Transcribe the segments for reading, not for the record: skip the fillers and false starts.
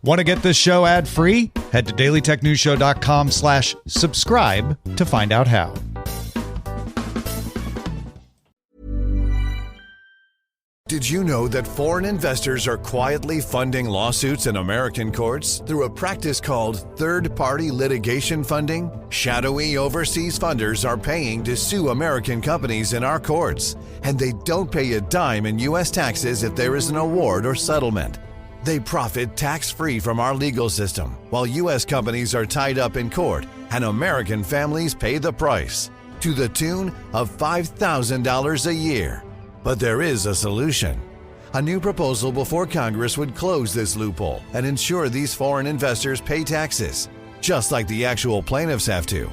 Want to get this show ad-free? Head to dailytechnewsshow.com/subscribe to find out how. Did you know that foreign investors are quietly funding lawsuits in American courts through a practice called third-party litigation funding? Shadowy overseas funders are paying to sue American companies in our courts, and they don't pay a dime in U.S. taxes if there is an award or settlement. They profit tax-free from our legal system, while U.S. companies are tied up in court, and American families pay the price, to the tune of $5,000 a year. But there is a solution. A new proposal before Congress would close this loophole and ensure these foreign investors pay taxes, just like the actual plaintiffs have to.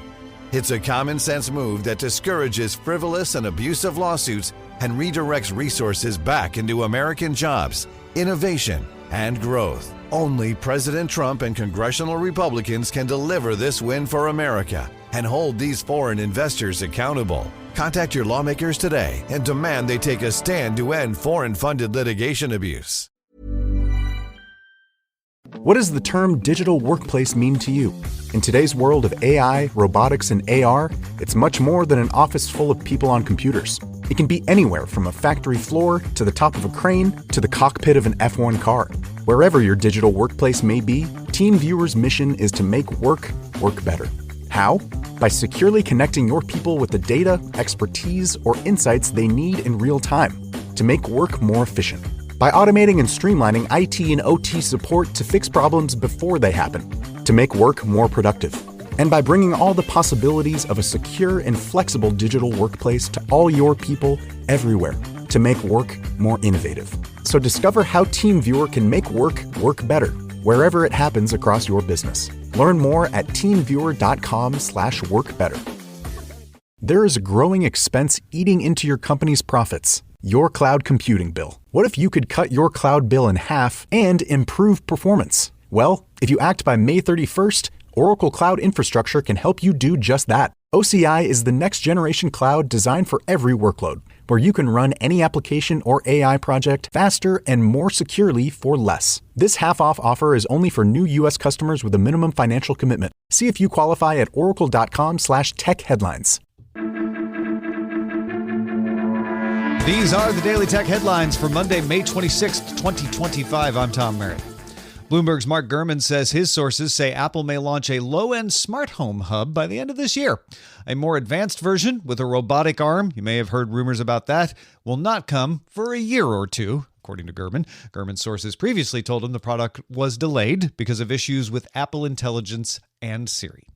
It's a common-sense move that discourages frivolous and abusive lawsuits and redirects resources back into American jobs, innovation, and growth. Only President Trump and congressional Republicans can deliver this win for America and hold these foreign investors accountable. Contact your lawmakers today and demand they take a stand to end foreign-funded litigation abuse. What does the term digital workplace mean to you? In today's world of AI, robotics, and AR, it's much more than an office full of people on computers. It can be anywhere from a factory floor to the top of a crane to the cockpit of an F1 car. Wherever your digital workplace may be, TeamViewer's mission is to make work better. How? By securely connecting your people with the data, expertise, or insights they need in real time to make work more efficient. By automating and streamlining IT and OT support to fix problems before they happen, to make work more productive. And by bringing all the possibilities of a secure and flexible digital workplace to all your people everywhere to make work more innovative. So discover how TeamViewer can make work better, wherever it happens across your business. Learn more at teamviewer.com/workbetter. There is a growing expense eating into your company's profits, your cloud computing bill. What if you could cut your cloud bill in half and improve performance? Well, if you act by May 31st, Oracle Cloud Infrastructure can help you do just that. OCI is the next generation cloud designed for every workload, where you can run any application or AI project faster and more securely for less. This half-off offer is only for new U.S. customers with a minimum financial commitment. See if you qualify at oracle.com/tech-headlines. These are the Daily Tech Headlines for Monday, May 26th, 2025. I'm Tom Merritt. Bloomberg's Mark Gurman says his sources say Apple may launch a low-end smart home hub by the end of this year. A more advanced version with a robotic arm, you may have heard rumors about that, will not come for a year or two, according to Gurman. Gurman's sources previously told him the product was delayed because of issues with Apple Intelligence and Siri.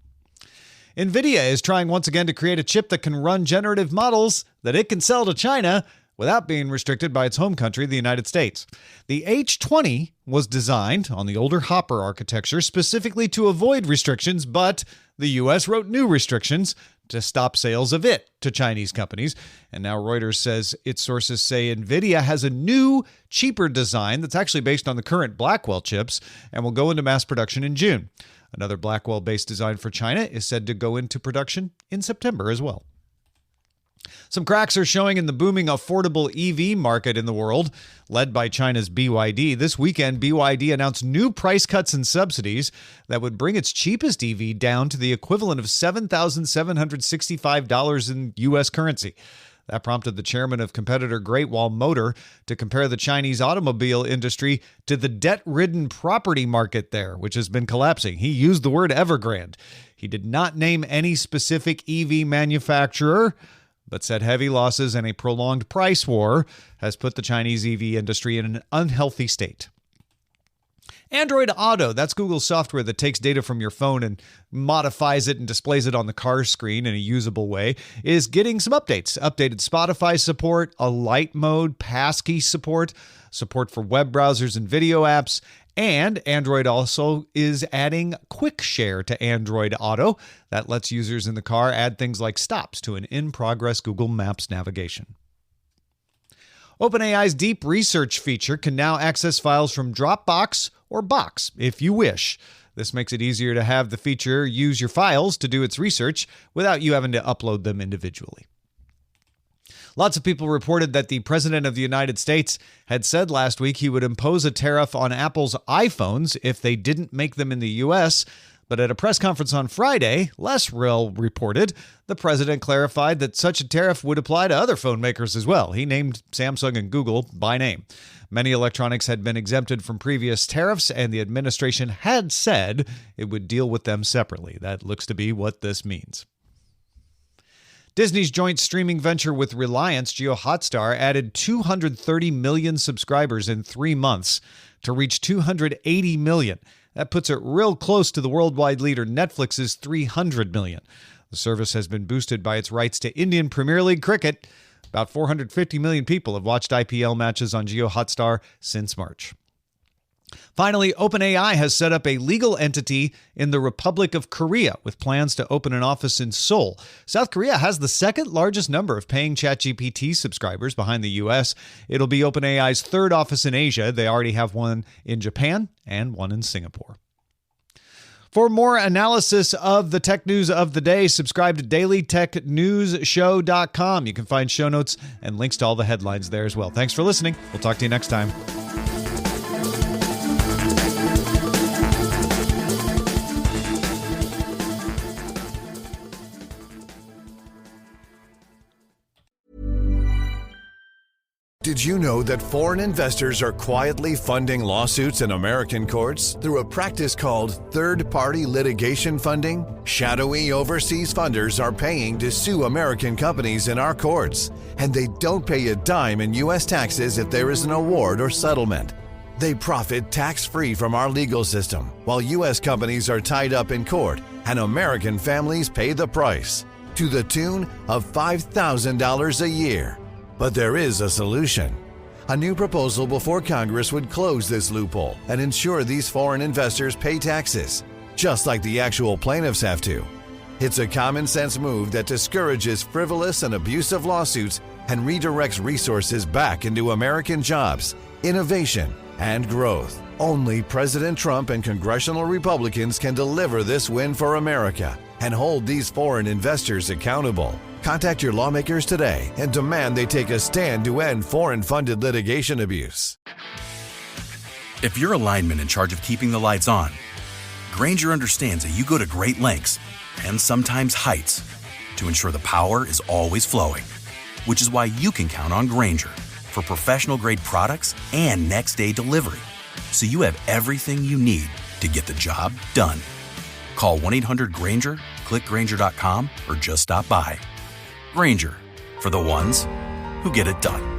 Nvidia is trying once again to create a chip that can run generative models that it can sell to China without being restricted by its home country, the United States. The H20 was designed on the older Hopper architecture specifically to avoid restrictions, but the U.S. wrote new restrictions to stop sales of it to Chinese companies. And now Reuters says its sources say Nvidia has a new, cheaper design that's actually based on the current Blackwell chips and will go into mass production in June. Another Blackwell-based design for China is said to go into production in September as well. Some cracks are showing in the booming affordable EV market in the world, led by China's BYD. This weekend, BYD announced new price cuts and subsidies that would bring its cheapest EV down to the equivalent of $7,765 in U.S. currency. That prompted the chairman of competitor Great Wall Motor to compare the Chinese automobile industry to the debt-ridden property market there, which has been collapsing. He used the word Evergrande. He did not name any specific EV manufacturer, but said heavy losses and a prolonged price war has put the Chinese EV industry in an unhealthy state. Android Auto, that's Google's software that takes data from your phone and modifies it and displays it on the car screen in a usable way, is getting some updates. Updated Spotify support, a light mode, passkey support for web browsers and video apps, and Android also is adding Quick Share to Android Auto. That lets users in the car add things like stops to an in-progress Google Maps navigation. OpenAI's Deep Research feature can now access files from Dropbox or Box if you wish. This makes it easier to have the feature use your files to do its research without you having to upload them individually. Lots of people reported that the President of the United States had said last week he would impose a tariff on Apple's iPhones if they didn't make them in the U.S., but at a press conference on Friday, less reported, the president clarified that such a tariff would apply to other phone makers as well. He named Samsung and Google by name. Many electronics had been exempted from previous tariffs, and the administration had said it would deal with them separately. That looks to be what this means. Disney's joint streaming venture with Reliance, JioHotstar, added 230 million subscribers in 3 months to reach 280 million. That puts it real close to the worldwide leader Netflix's 300 million. The service has been boosted by its rights to Indian Premier League cricket. About 450 million people have watched IPL matches on JioHotstar since March. Finally, OpenAI has set up a legal entity in the Republic of Korea with plans to open an office in Seoul. South Korea has the second largest number of paying ChatGPT subscribers behind the U.S. It'll be OpenAI's third office in Asia. They already have one in Japan and one in Singapore. For more analysis of the tech news of the day, subscribe to dailytechnewsshow.com. You can find show notes and links to all the headlines there as well. Thanks for listening. We'll talk to you next time. Did you know that foreign investors are quietly funding lawsuits in American courts through a practice called third-party litigation funding? Shadowy overseas funders are paying to sue American companies in our courts, and they don't pay a dime in U.S. taxes if there is an award or settlement. They profit tax-free from our legal system, while U.S. companies are tied up in court, and American families pay the price, to the tune of $5,000 a year. But there is a solution. A new proposal before Congress would close this loophole and ensure these foreign investors pay taxes, just like the actual plaintiffs have to. It's a common-sense move that discourages frivolous and abusive lawsuits and redirects resources back into American jobs, innovation, and growth. Only President Trump and congressional Republicans can deliver this win for America and hold these foreign investors accountable. Contact your lawmakers today and demand they take a stand to end foreign-funded litigation abuse. If you're a lineman in charge of keeping the lights on, Grainger understands that you go to great lengths and sometimes heights to ensure the power is always flowing, which is why you can count on Grainger for professional-grade products and next-day delivery, so you have everything you need to get the job done. Call 1-800-GRAINGER, click Grainger.com, or just stop by. Grainger, for the ones who get it done.